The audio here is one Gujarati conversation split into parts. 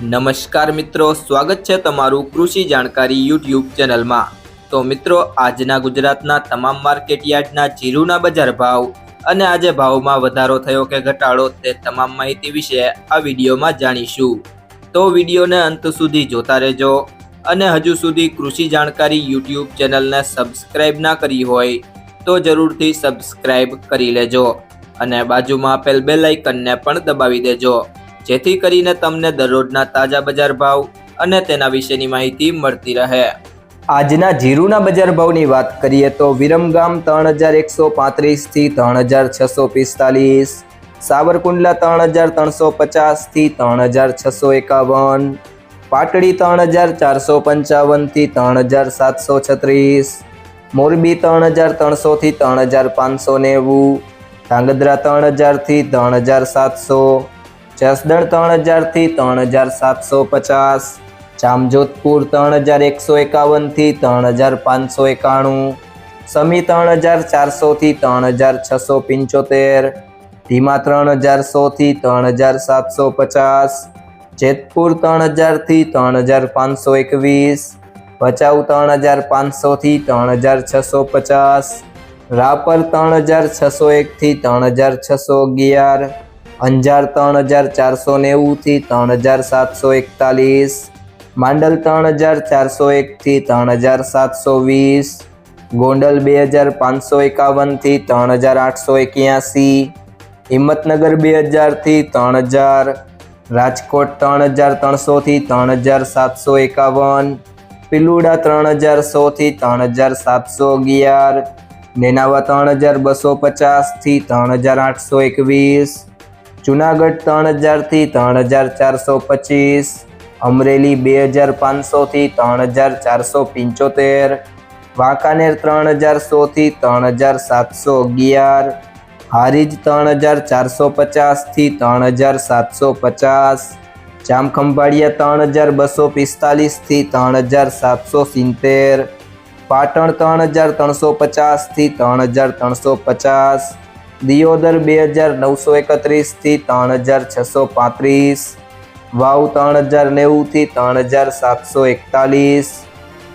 નમસ્કાર મિત્રો, સ્વાગત છે તમારું કૃષિ જાણકારી યુટ્યુબ ચેનલમાં। તો મિત્રો, આજના ગુજરાતના તમામ માર્કેટ યાર્ડના જીરુના બજાર ભાવ અને આજે ભાવમાં વધારો થયો કે ઘટાડો તે તમામ માહિતી વિશે આ વિડીયોમાં જાણીશું। તો વિડીયોને અંત સુધી જોતા રહેજો અને હજુ સુધી કૃષિ જાણકારી યુટ્યુબ ચેનલને સબસ્ક્રાઇબ ના કરી હોય તો જરૂરથી સબસ્ક્રાઇબ કરી લેજો અને બાજુમાં આપેલ બેલ આઇકનને પણ દબાવી દેજો, જેથી કરીને તમને દરરોજના તાજા બજાર ભાવ અને તેના વિશેની માહિતી મળતી રહે। આજના જીરુના બજાર ભાવની વાત કરીએ તો વિરમગામ 3135 થી 3645, સાવરકુંડલા 3350 થી 3651, પાટડી 3455 થી 3736, મોરબી 3300 થી 3590, ધાંગધ્રા 3000 થી 3700, જસદણ 3000 થી 3750, જામજોધપુર 3151 થી 3591, સમી 3400 થી 3675, ધીમા 3100 થી 3750, જેતપુર 3000 થી 3521, ભચાઉ 3500 થી 3650, રાપર 3601 થી 3611, અંજાર 3490 થી 3741, માંડલ 3401 થી 3720, ગોંડલ 2551 થી 3881, હિંમતનગર 2000 થી 3000, રાજકોટ 3300 થી 3751, પિલુડા 3100 થી 3711, નેનાવા 3250 થી 3821, જુનાગઢ 3000 થી 3425, અમરેલી 2500 થી 3475, વાંકાનેર 3100 થી 3711, હારીજ 3450 થી 3750, જામખંભાળિયા 3245 થી 3770, પાટણ 3350 થી 3350, દિયોદર 2931 થી 3635, વાવ 3090 થી 3741,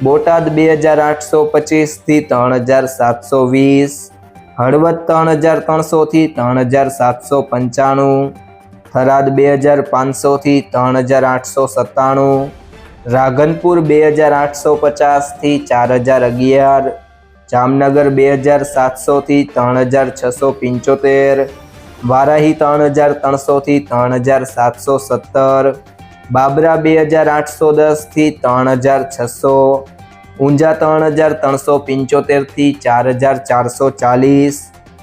બોટાદ 2825 થી 3720, હળવદ 3300 થી 3795, થરાદ 2500 થી 3897, રાધનપુર 2850 થી 4011, જામનગર 2700 થી 3675, વારાહી 3300 થી 3717, બાબરા 2810 થી 3600, ઊંઝા 3375 થી 4440,